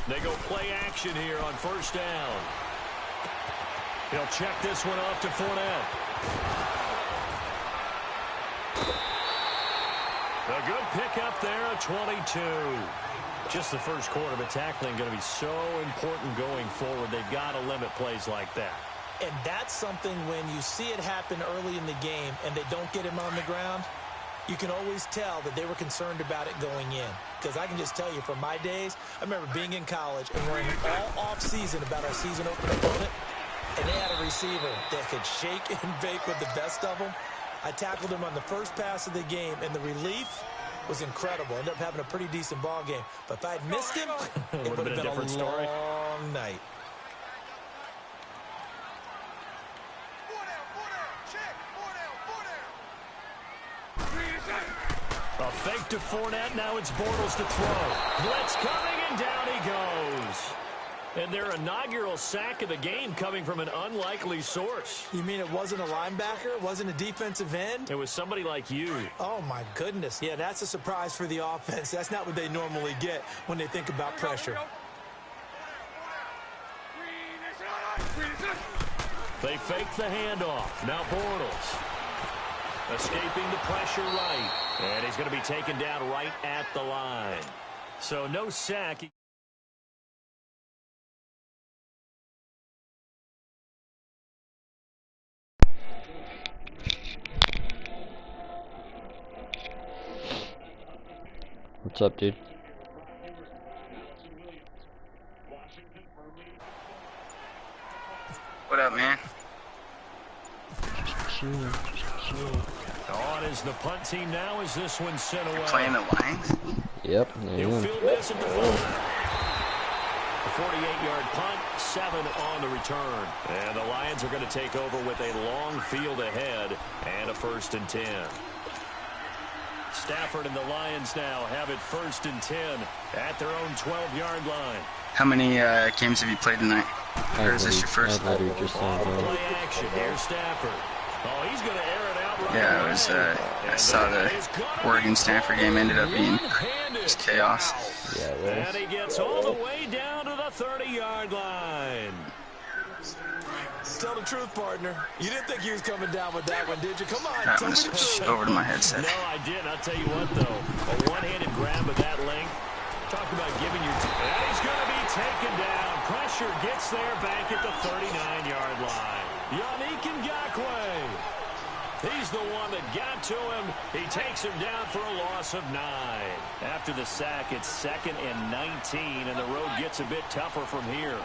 They go play action here on first down. He'll check this one off to Fournette. A good pickup there at 22. Just the first quarter, but tackling going to be so important going forward. They've got to limit plays like that. And that's something when you see it happen early in the game and they don't get him on the ground, you can always tell that they were concerned about it going in. Because I can just tell you from my days, I remember being in college and worrying all off-season about our season opener opponent, and they had a receiver that could shake and bake with the best of them. I tackled him on the first pass of the game, and the relief was incredible. Ended up having a pretty decent ball game. But if I had missed him, it would have been a different story. Long night. A fake to Fournette. Now it's Bortles to throw. Blitz coming, and down he goes. And their inaugural sack of the game coming from an unlikely source. You mean it wasn't a linebacker? It wasn't a defensive end? It was somebody like you. Oh, my goodness. Yeah, that's a surprise for the offense. That's not what they normally get when they think about pressure. They fake the handoff. Now Bortles. Escaping the pressure right. And he's going to be taken down right at the line. So no sack. What's up, dude? What up, man? Just chill. On is the punt team now as this one's sent away. You're playing the Lions? Yep. He'll field this at the 48-yard punt, 7 on the return. And the Lions are going to take over with a long field ahead and a 1st and 10. Stafford and the Lions now have it 1st and 10 at their own 12-yard line. How many games have you played tonight? Or is this your first? Play action. Here's Stafford. Oh, he's going to air it out right Yeah, it was. I saw the Oregon-Stanford game ended up being just chaos. Yeah, it was. And he gets all the way down to the 30-yard line. Tell the truth, partner. You didn't think he was coming down with that one, did you? Come on, That tell one me the switched truth. over to my headset. No, I didn't. I'll tell you what, though. A one-handed grab of that length. Talk about giving your... And he's going to be taken down. Pressure gets there back at the 39-yard line. Yannick Ngakoue. He's the one that got to him. He takes him down for a loss of 9. After the sack, it's 2nd and 19, and the road gets a bit tougher from here.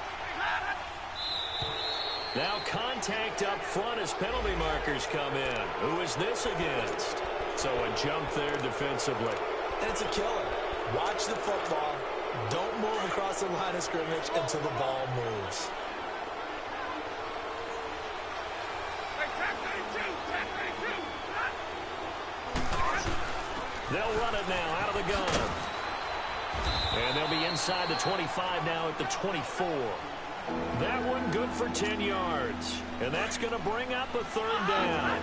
Now contact up front as penalty markers come in. Who is this against? So a jump there defensively. And it's a killer. Watch the football. Don't move across the line of scrimmage until the ball moves. They'll run it now out of the gun. And they'll be inside the 25 now at the 24. That one good for 10 yards. And that's going to bring up a 3rd down.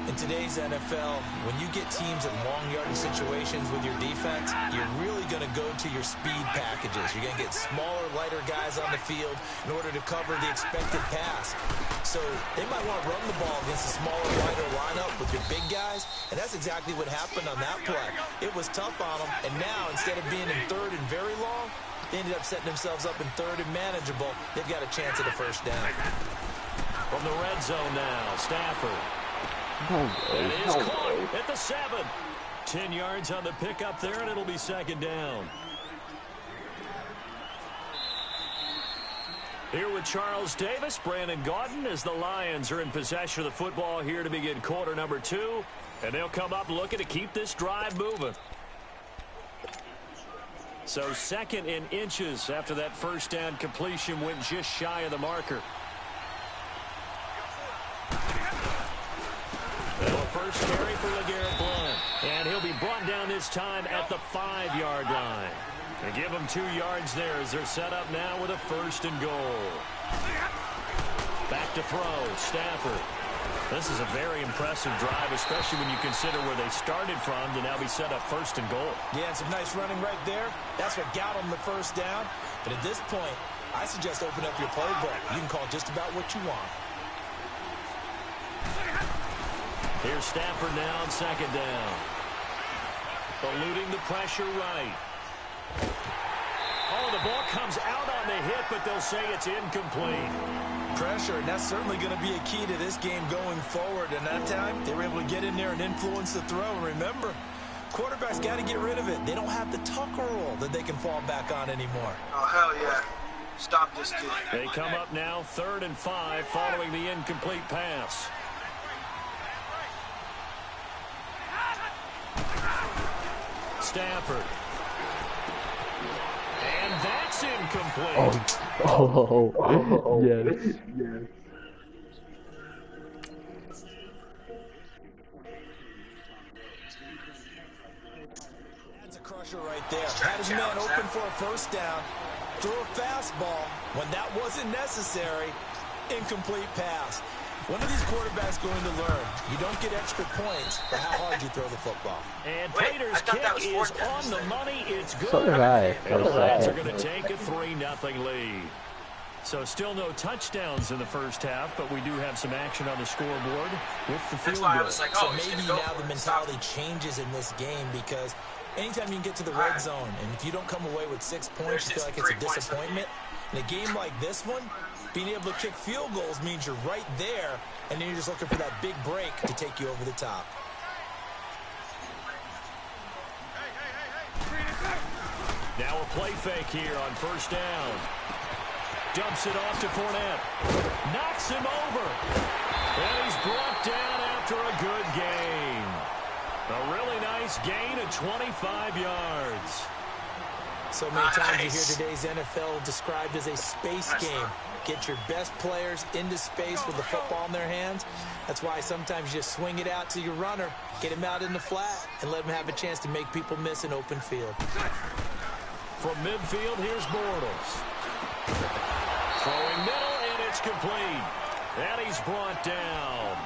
In today's NFL, when you get teams in long yardage situations with your defense, you're really going to go to your speed packages. You're going to get smaller, lighter guys on the field in order to cover the expected pass. So they might want to run the ball against a smaller, lighter lineup with your big guys, and that's exactly what happened on that play. It was tough on them, and now instead of being in 3rd and very long, they ended up setting themselves up in 3rd and manageable. They've got a chance at a 1st down. From the red zone now, Stafford. It is caught at the 7. 10 yards on the pickup there, and it'll be 2nd down. Here with Charles Davis, Brandon Gaudin, as the Lions are in possession of the football here to begin quarter number 2. And they'll come up looking to keep this drive moving. So 2nd and inches after that 1st down completion went just shy of the marker. First carry for LeGarrette Blount. And he'll be brought down this time at the 5-yard line. They give him 2 yards there as they're set up now with a 1st and goal. Back to throw. Stafford. This is a very impressive drive, especially when you consider where they started from to now be set up 1st and goal. Yeah, and some nice running right there. That's what got them the first down. But at this point, I suggest open up your playbook. You can call just about what you want. Here's Stafford now on 2nd down. Eluding the pressure right. Oh, the ball comes out on the hit, but they'll say it's incomplete. Pressure, and that's certainly going to be a key to this game going forward. And that time, they were able to get in there and influence the throw. And remember, quarterbacks got to get rid of it. They don't have the Tucker rule that they can fall back on anymore. Oh, hell yeah. Stop this kid. They come up now 3rd and 5 following the incomplete pass. Stafford. And that's incomplete. Oh, yes. That's a crusher right there. Had his man open for a first down. Threw a fastball when that wasn't necessary. Incomplete pass. When are these quarterbacks going to learn? You don't get extra points for how hard you throw the football. And Prater's kick is on the money. It's good. So did I. And the Reds are going to take a 3-0 lead. So still no touchdowns in the first half, but we do have some action on the scoreboard with the field goal. So maybe now the mentality changes in this game because anytime you can get to the red zone, and if you don't come away with 6 points, you feel like it's a disappointment. In a game like this one, being able to kick field goals means you're right there, and then you're just looking for that big break to take you over the top. Now a play fake here on 1st down. Dumps it off to Fournette. Knocks him over. And he's brought down after a good gain. A really nice gain of 25 yards. So many times you hear today's NFL described as a space game. Get your best players into space with the football in their hands. That's why sometimes you just swing it out to your runner, get him out in the flat, and let him have a chance to make people miss an open field. From midfield, here's Bortles. Throwing middle, and it's complete. And he's brought down.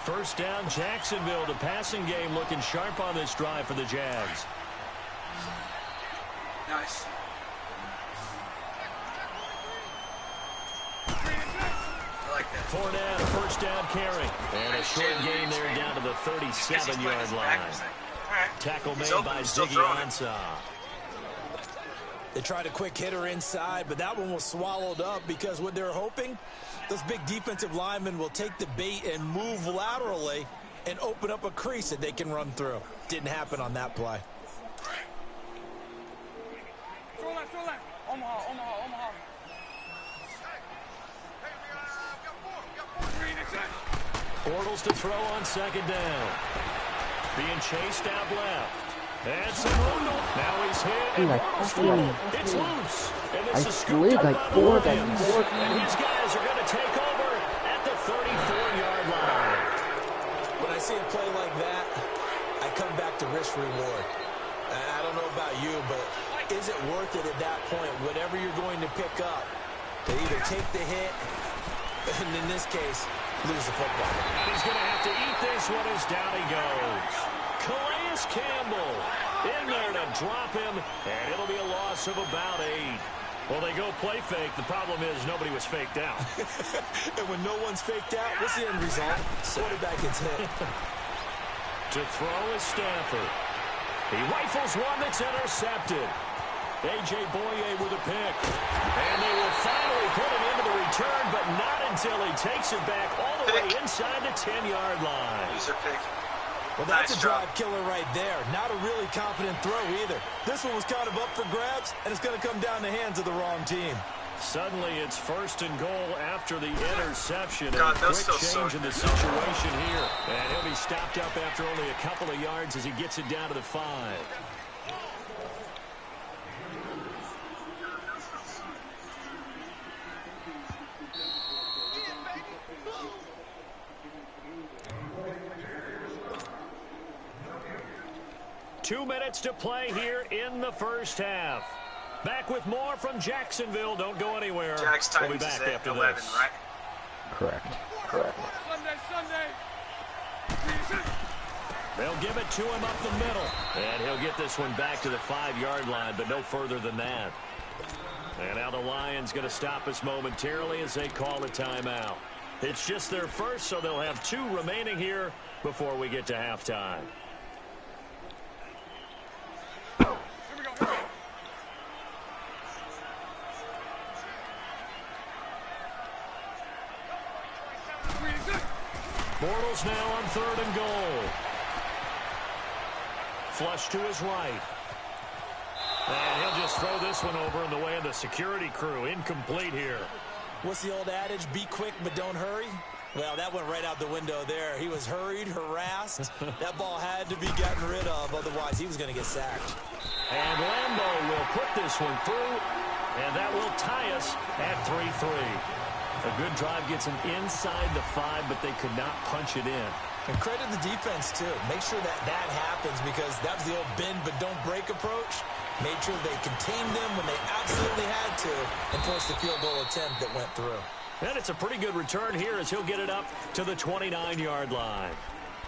1st down, Jacksonville. The passing game looking sharp on this drive for the Jags. Nice. Fournette, a 1st down carry. And a short gain there down to the 37-yard line. Tackle made by Ziggy Ansah. They tried a quick hitter inside, but that one was swallowed up because what they're hoping, those big defensive linemen will take the bait and move laterally and open up a crease that they can run through. Didn't happen on that play. Bortles to throw on 2nd down. Being chased out left. And Segundo. Now he's hit. Dude, It's loose. And this is slid like 4 of them. And these guys are going to take over at the 34-yard line. When I see a play like that, I come back to risk reward. I don't know about you, but is it worth it at that point, whatever you're going to pick up, to either take the hit, and in this case, lose the football? And he's going to have to eat this one as down he goes. Calais Campbell in there to drop him, and it'll be a loss of about 8. Well, they go play fake. The problem is nobody was faked out. And when no one's faked out, what's the end result? Quarterback gets hit. To throw is Stafford. He rifles one that's intercepted. A.J. Boye with a pick. And they will finally put him into the return, but not until he takes it back all the way inside the 10-yard line. User pick. Well, that's a drive killer right there. Not a really confident throw either. This one was kind of up for grabs, and it's going to come down the hands of the wrong team. Suddenly, it's 1st and goal after the interception. God, a quick change in the situation here. And he'll be stopped up after only a couple of yards as he gets it down to the 5. Two minutes to play here in the first half. Back with more from Jacksonville. Don't go anywhere. Jags we'll be back after 11, this. right? Correct. Sunday. They'll give it to him up the middle. And he'll get this one back to the 5-yard line, but no further than that. And now the Lions going to stop us momentarily as they call a timeout. It's just their first, so they'll have 2 remaining here before we get to halftime. Bortles now on 3rd and goal. Flush to his right. And he'll just throw this one over in the way of the security crew. Incomplete here. What's the old adage? Be quick, but don't hurry. Well, that went right out the window there. He was hurried, harassed. That ball had to be gotten rid of, otherwise he was going to get sacked. And Lambeau will put this one through, and that will tie us at 3-3. A good drive gets him inside the 5, but they could not punch it in. And credit the defense, too. Make sure that happens, because that was the old bend but don't break approach. Made sure they contained them when they absolutely had to and forced the field goal attempt that went through. And it's a pretty good return here as he'll get it up to the 29-yard line.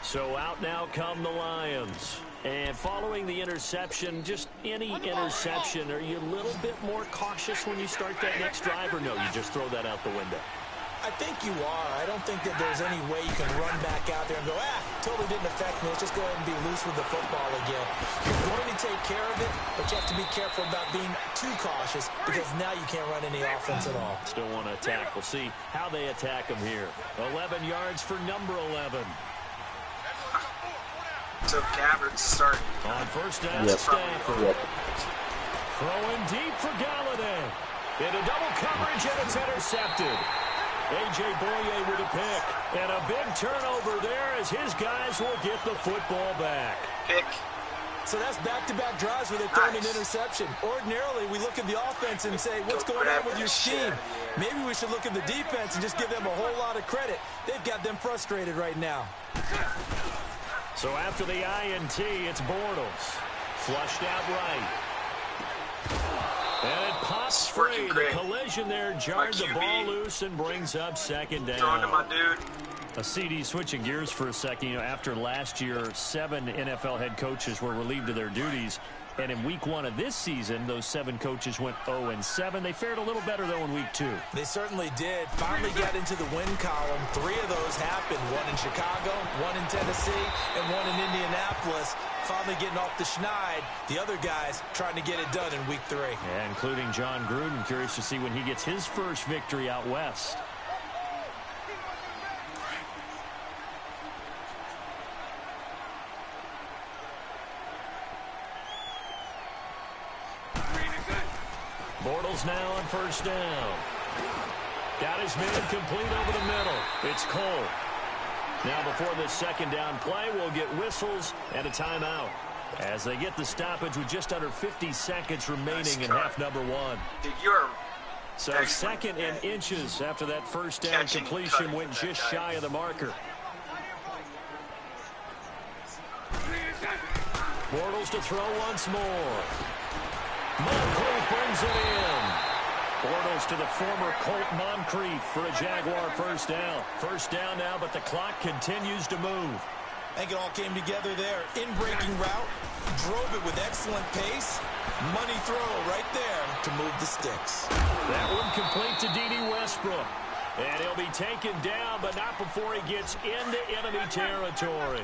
So out now come the Lions. And following the interception, just any interception, are you a little bit more cautious when you start that next drive, or no, you just throw that out the window? I think you are. I don't think that there's any way you can run back out there and go, totally didn't affect me. Let's just go ahead and be loose with the football again. You're going to take care of it, but you have to be careful about being too cautious, because now you can't run any offense at all. Still want to attack. We'll see how they attack him here. 11 yards for number 11. So Gabbard's starting. On 1st down, Stafford. Throwing deep for Galladay. Into double coverage, and it's intercepted. A.J. Boye with a pick. And a big turnover there as his guys will get the football back. Pick. So that's back-to-back drives where they're throwing an interception. Ordinarily, we look at the offense and say, what's going on with your scheme? Maybe we should look at the defense and just give them a whole lot of credit. They've got them frustrated right now. So after the INT, it's Bortles. Flushed out right. And it pops free. The collision there jarred the ball loose and brings up 2nd down. Throwing to my dude. A CD switching gears for a second. You know, after last year, 7 NFL head coaches were relieved of their duties. And in week 1 of this season, those 7 coaches went 0-7. They fared a little better, though, in week 2. They certainly did. Finally got into the win column. 3 of those happened. 1 in Chicago, 1 in Tennessee, and 1 in Indianapolis. Finally getting off the schneid. The other guys trying to get it done in week 3. Yeah, including John Gruden. Curious to see when he gets his first victory out west. Bortles now on 1st down. Got his man complete over the middle. It's Cole. Now before this 2nd down play, we'll get whistles and a timeout as they get the stoppage with just under 50 seconds remaining in half number 1. So 2nd and inches after that 1st down completion went just shy of the marker. Bortles to throw once more. Moncrief brings it in. Bortles to the former Colt Moncrief for a Jaguar 1st down. 1st down now, but the clock continues to move. I think it all came together there. In-breaking route, drove it with excellent pace. Money throw right there to move the sticks. That one complete to D.D. Westbrook. And he'll be taken down, but not before he gets into enemy territory.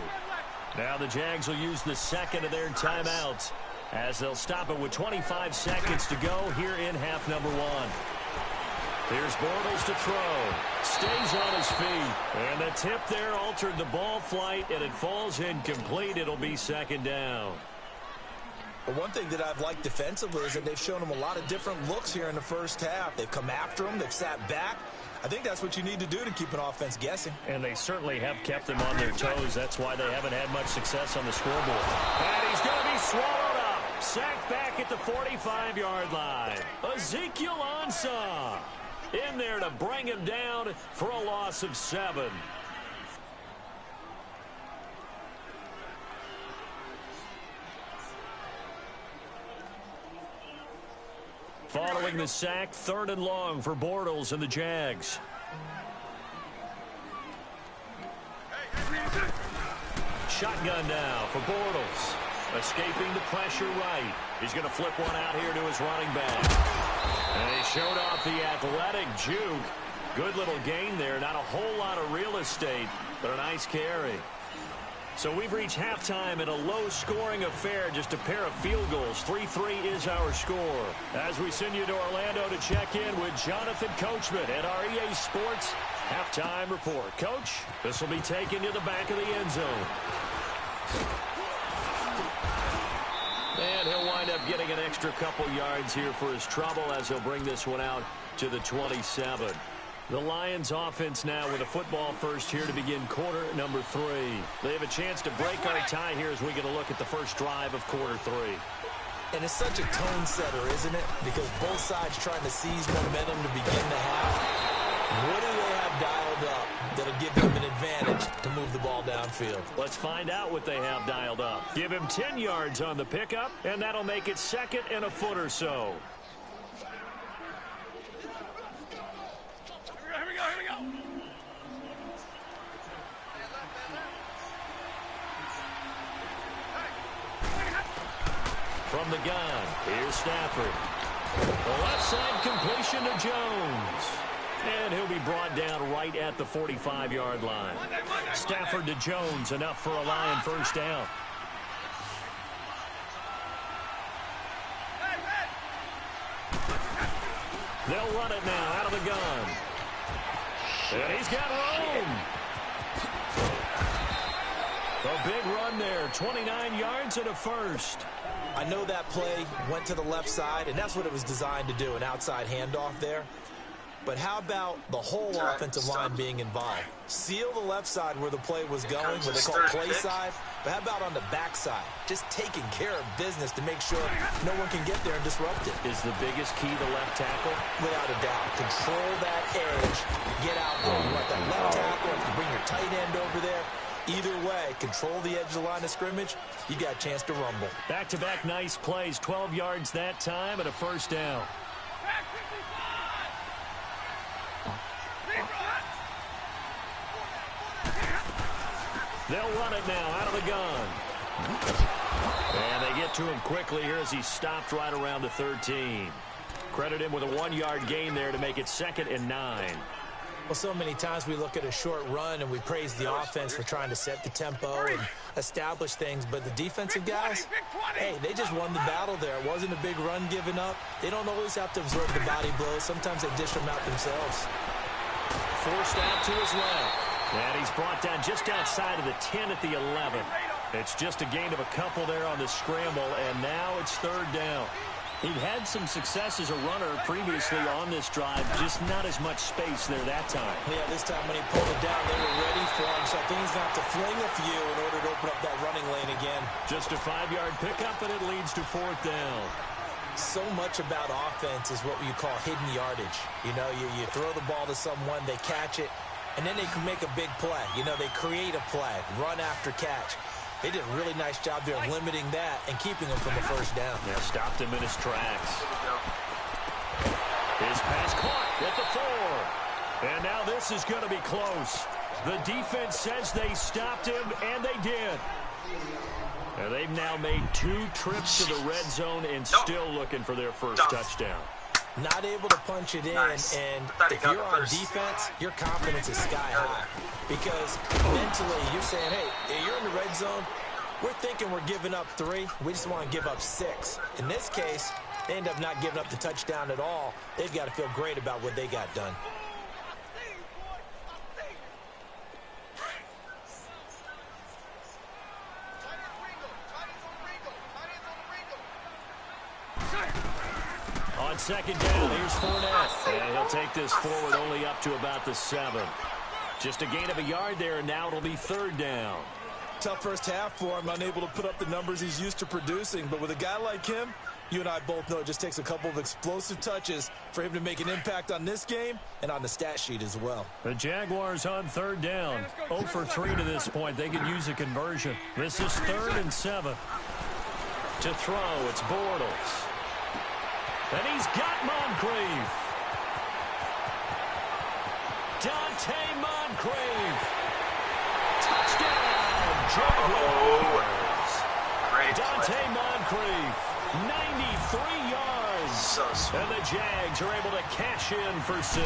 Now the Jags will use the 2nd of their timeouts, as they'll stop it with 25 seconds to go here in half number 1. Here's Bortles to throw. Stays on his feet. And the tip there altered the ball flight, and it falls incomplete. It'll be 2nd down. But one thing that I've liked defensively is that they've shown him a lot of different looks here in the 1st half. They've come after him. They've sat back. I think that's what you need to do to keep an offense guessing. And they certainly have kept them on their toes. That's why they haven't had much success on the scoreboard. And he's going to be swallowed up. Sacked back at the 45-yard line. Ezekiel Ansah in there to bring him down for a loss of 7. Following the sack, 3rd and long for Bortles and the shotgun now for Bortles. Escaping the pressure right. He's going to flip one out here to his running back. And he showed off the athletic juke. Good little gain there. Not a whole lot of real estate, but a nice carry. So we've reached halftime in a low-scoring affair, just a pair of field goals. 3-3 is our score. As we send you to Orlando to check in with Jonathan Coachman at our EA Sports Halftime Report. Coach, this will be taken to the back of the end zone. And he'll wind up getting an extra couple yards here for his trouble as he'll bring this one out to the 27. The Lions offense now with a football first here to begin quarter number 3. They have a chance to break our tie here as we get a look at the first drive of quarter 3. And it's such a tone setter, isn't it? Because both sides trying to seize momentum to begin the half. What do they have dialed up that'll give them an advantage to move the ball downfield? Let's find out what they have dialed up. Give him 10 yards on the pickup, and that'll make it second and a foot or so. From the gun, here's Stafford. The left side completion to Jones. And he'll be brought down right at the 45-yard line. Stafford to Jones, enough for a Lion first down. They'll run it now out of the gun. And he's got room. A big run there, 29 yards and a first. I know that play went to the left side, and that's what it was designed to do, an outside handoff there. But how about the whole offensive line being involved? Seal the left side where the play was going, what they call play side. But how about on the back side? Just taking care of business to make sure no one can get there and disrupt it. Is the biggest key the left tackle? Without a doubt. Control that edge. Get out there. You want that left tackle. If you bring your tight end over there. Either way, control the edge of the line of scrimmage, you got a chance to rumble. Back-to-back nice plays, 12 yards that time and a first down. They'll run it now out of the gun. And they get to him quickly here as he stopped right around the 13. Credit him with a 1-yard gain there to make it 2nd and 9. Well, so many times we look at a short run and we praise the offense for trying to set the tempo and establish things, but the defensive guys, hey, they just won the battle there. It wasn't a big run given up. They don't always have to absorb the body blows. Sometimes they dish them out themselves. Forced out to his left. And he's brought down just outside of the 10 at the 11. It's just a gain of a couple there on the scramble, and now it's 3rd down. He'd had some success as a runner previously on this drive, just not as much space there that time. Yeah, this time when he pulled it down, they were ready for him, so I think he's going to have to fling a few in order to open up that running lane again. Just a 5-yard pickup, and it leads to 4th down. So much about offense is what you call hidden yardage. You know, you throw the ball to someone, they catch it, and then they can make a big play. You know, they create a play, run after catch. They did a really nice job there of limiting that and keeping him from a first down. Yeah, stopped him in his tracks. His pass caught at the 4. And now this is going to be close. The defense says they stopped him, and they did. And they've now made 2 trips to the red zone and still looking for their first touchdown. Not able to punch it in, and if you're on defense, your confidence is sky high. Because mentally, you're saying, hey, you're in the red zone. We're thinking we're giving up 3. We just want to give up 6. In this case, they end up not giving up the touchdown at all. They've got to feel great about what they got done. On 2nd down, here's Fournette. And he'll take this forward only up to about the 7. Just a gain of a yard there, and now it'll be 3rd down. Tough first half for him, unable to put up the numbers he's used to producing. But with a guy like him, you and I both know it just takes a couple of explosive touches for him to make an impact on this game and on the stat sheet as well. The Jaguars on 3rd down. 0 for 3 to this point. They could use a conversion. This is 3rd and 7. To throw, it's Bortles. And he's got Moncrief. Dante Moncrief. Touchdown, Jaguars. Great Dante play. Moncrief, 93 yards. So sweet. And the Jags are able to cash in for 6.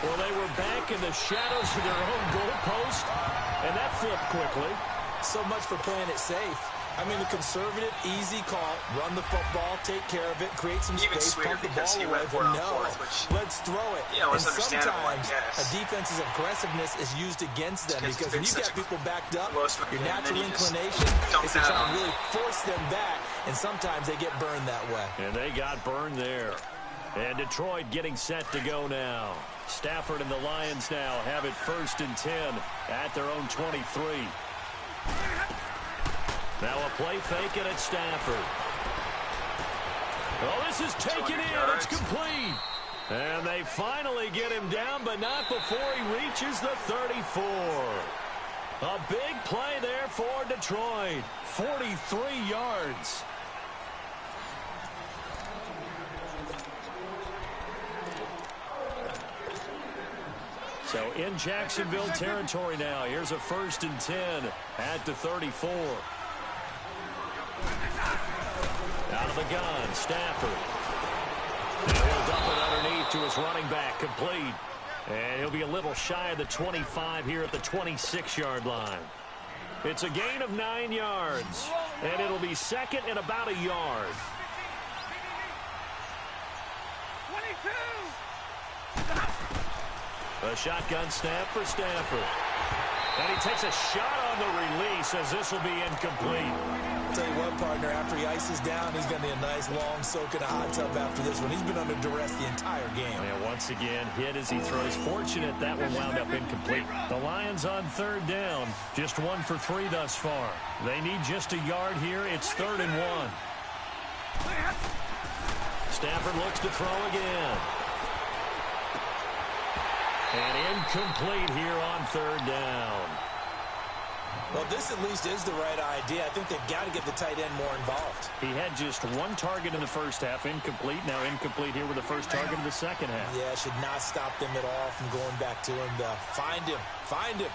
Well, they were back in the shadows of their own goalpost, and that flipped quickly. So much for playing it safe. I mean, the conservative, easy call, run the football, take care of it, create some Even space, sweeter pump the because ball he away. went for But it on no, fourth, which, let's throw it. yeah, was and understandable, I sometimes guess. a defense's aggressiveness is used against them It's because been when you such got a people backed up, close one, your and then natural you just inclination dump is to that try on and them. really force them back, and sometimes they get burned that way. And they got burned there. And Detroit getting set to go now. Stafford and the Lions now have it 1st and 10 at their own 23. Now a play fake and it's Stafford. Oh, this is taken in. It's complete. And they finally get him down, but not before he reaches the 34. A big play there for Detroit. 43 yards. So in Jacksonville territory now. Here's a 1st and 10 at the 34. Out of the gun, Stafford. And he'll dump it underneath to his running back, complete. And he'll be a little shy of the 25 here at the 26-yard line. It's a gain of 9 yards, and it'll be 2nd and about a yard. 22. A shotgun snap for Stafford. And he takes a shot on the release as this will be incomplete. I'll tell you what, partner, after he ices down, he's going to need a nice long soak in a hot tub after this one. He's been under duress the entire game. And once again, hit as he throws. Fortunate that one wound up incomplete. The Lions on 3rd down. Just 1 for 3 thus far. They need just a yard here. It's 3rd and 1. Stafford looks to throw again. And incomplete here on 3rd down. Well, this at least is the right idea. I think they've got to get the tight end more involved. He had just 1 target in the first half, incomplete. Now incomplete here with the first target of the second half. Yeah, should not stop them at all from going back to him. Find him. Find him.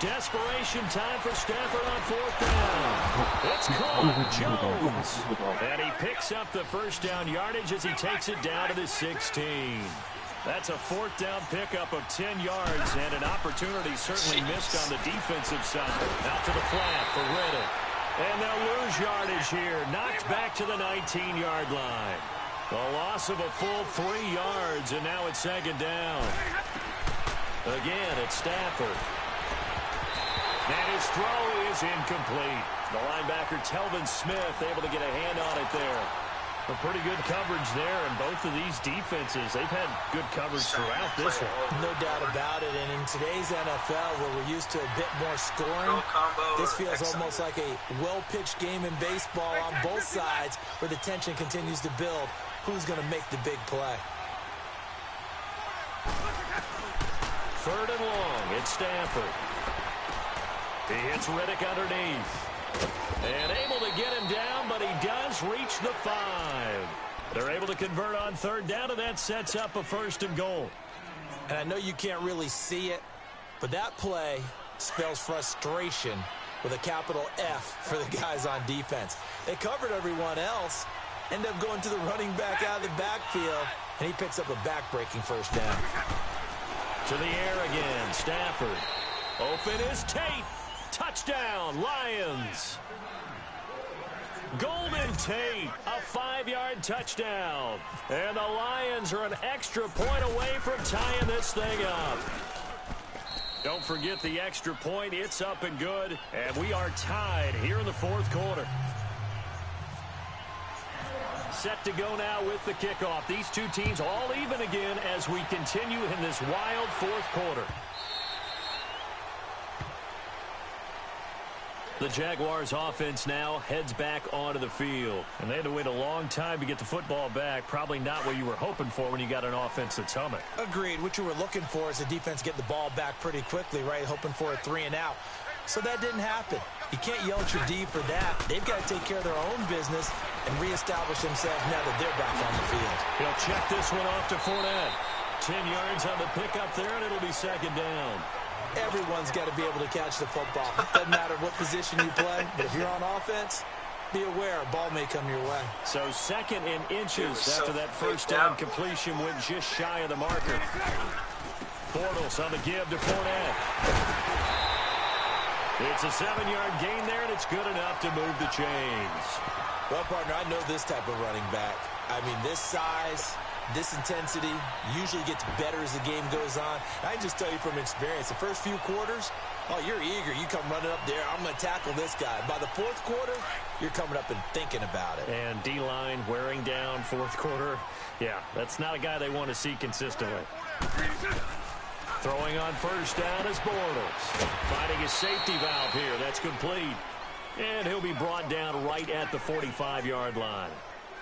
Desperation time for Stafford on 4th down. It's caught. Jones. And he picks up the first down yardage as he takes it down to the 16. That's a 4th down pickup of 10 yards and an opportunity certainly missed on the defensive side. Out to the flat for Riddick. And they'll lose yardage here. Knocked back to the 19-yard line. A loss of a full 3 yards, and now it's 2nd down. Again, it's Stafford. And his throw is incomplete. The linebacker, Telvin Smith, able to get a hand on it there. A pretty good coverage there, and both of these defenses, they've had good coverage throughout this one. No doubt about it, and in today's NFL, where we're used to a bit more scoring, this feels almost like a well-pitched game in baseball on both sides, where the tension continues to build. Who's going to make the big play? 3rd and long, it's Stafford. He hits Riddick underneath. And able to get him down, but he does reach the 5. They're able to convert on 3rd down, and that sets up a 1st and goal. And I know you can't really see it, but that play spells frustration with a capital F for the guys on defense. They covered everyone else, end up going to the running back out of the backfield, and he picks up a back-breaking 1st down. To the air again, Stafford. Open is Tate. Touchdown, Lions. Golden Tate, a 5-yard touchdown. And the Lions are an extra point away from tying this thing up. Don't forget the extra point. It's up and good. And we are tied here in the 4th quarter. Set to go now with the kickoff. These two teams all even again as we continue in this wild 4th quarter. The Jaguars offense now heads back onto the field. And they had to wait a long time to get the football back. Probably not what you were hoping for when you got an offense that's humming. Agreed. What you were looking for is the defense get the ball back pretty quickly, right? Hoping for a 3 and out. So that didn't happen. You can't yell at your D for that. They've got to take care of their own business and reestablish themselves now that they're back on the field. He'll check this one off to Fournette. 10 yards on the pickup there, and it'll be 2nd down. Everyone's got to be able to catch the football. Doesn't matter what position you play, but if you're on offense, be aware a ball may come your way. So 2nd and inches after that first down completion went just shy of the marker. Bortles on the give to Fournette. It's a 7-yard gain there, and it's good enough to move the chains. Well, partner, I know this type of running back. I mean, this size, this intensity usually gets better as the game goes on. I can just tell you from experience, the first few quarters, oh, you're eager. You come running up there, I'm going to tackle this guy. By the 4th quarter, you're coming up and thinking about it. And D-line wearing down 4th quarter. Yeah, that's not a guy they want to see consistently. Throwing on first down is Bortles. Finding his safety valve here. That's complete. And he'll be brought down right at the 45-yard line.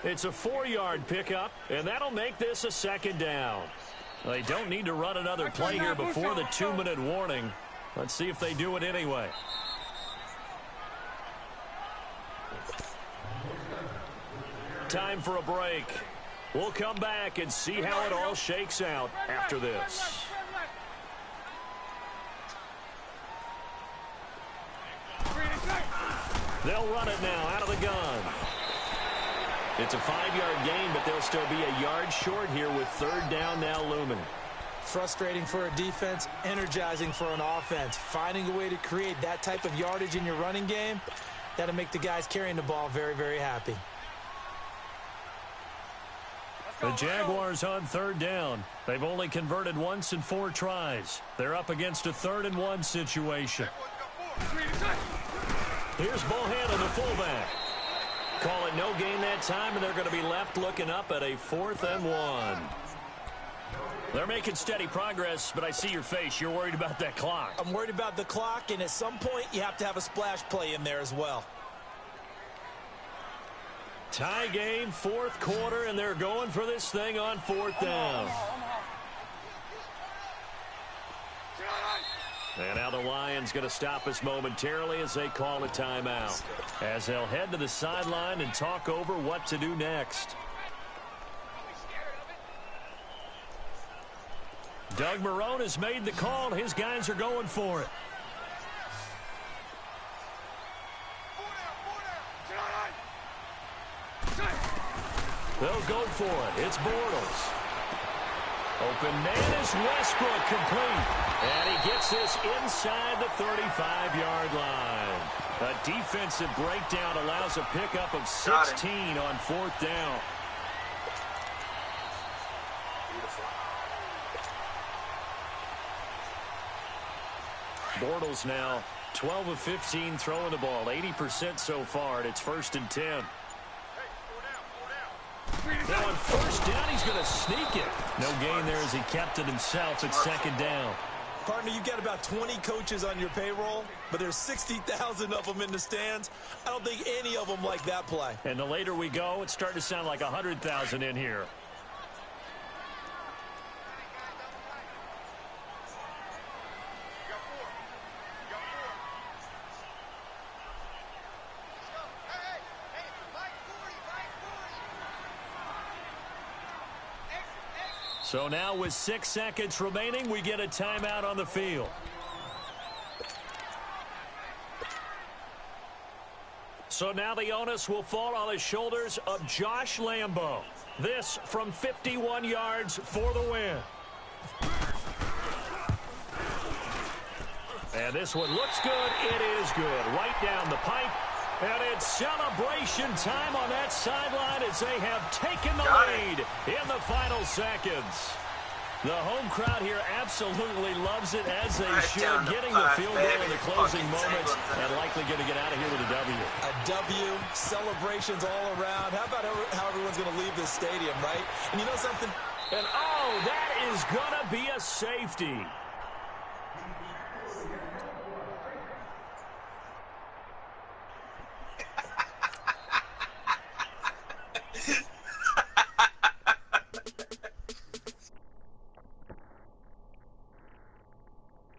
It's a 4-yard pickup, and that'll make this a 2nd down. They don't need to run another play here before the 2-minute warning. Let's see if they do it anyway. Time for a break. We'll come back and see how it all shakes out after this. They'll run it now out of the gun. It's a 5-yard gain, but they'll still be a yard short here with 3rd down now looming. Frustrating for a defense, energizing for an offense. Finding a way to create that type of yardage in your running game, that'll make the guys carrying the ball very, very happy. The Jaguars on 3rd down. They've only converted once in 4 tries. They're up against a 3rd and 1 situation. Here's Bohannon, the fullback. Call it no gain that time, and they're going to be left looking up at a 4th and 1. They're making steady progress, but I see your face. You're worried about that clock. I'm worried about the clock, and at some point, you have to have a splash play in there as well. Tie game, 4th quarter, and they're going for this thing on 4th down. And now the Lions going to stop us momentarily as they call a timeout, as they'll head to the sideline and talk over what to do next. Doug Marrone has made the call. His guys are going for it. They'll go for it. It's Bortles. Open man is Westbrook, complete. And he gets this inside the 35-yard line. A defensive breakdown allows a pickup of 16 on 4th down. Bortles now 12 of 15 throwing the ball, 80% so far, and it's 1st and 10. Now on 1st down, he's going to sneak it. No gain there as he kept it himself at 2nd down. Partner, you've got about 20 coaches on your payroll, but there's 60,000 of them in the stands. I don't think any of them like that play. And the later we go, it's starting to sound like 100,000 in here. So now with 6 seconds remaining, we get a timeout on the field. So now the onus will fall on the shoulders of Josh Lambo. This from 51 yards for the win. And this one looks good. It is good. Right down the pipe. And it's celebration time on that sideline as they have taken the lead in the final seconds. The home crowd here absolutely loves it, as they should, getting the field goal in the closing moments and likely going to get out of here with a W. A W, celebrations all around. How about how everyone's going to leave this stadium, right? And you know something? And, oh, that is going to be a safety.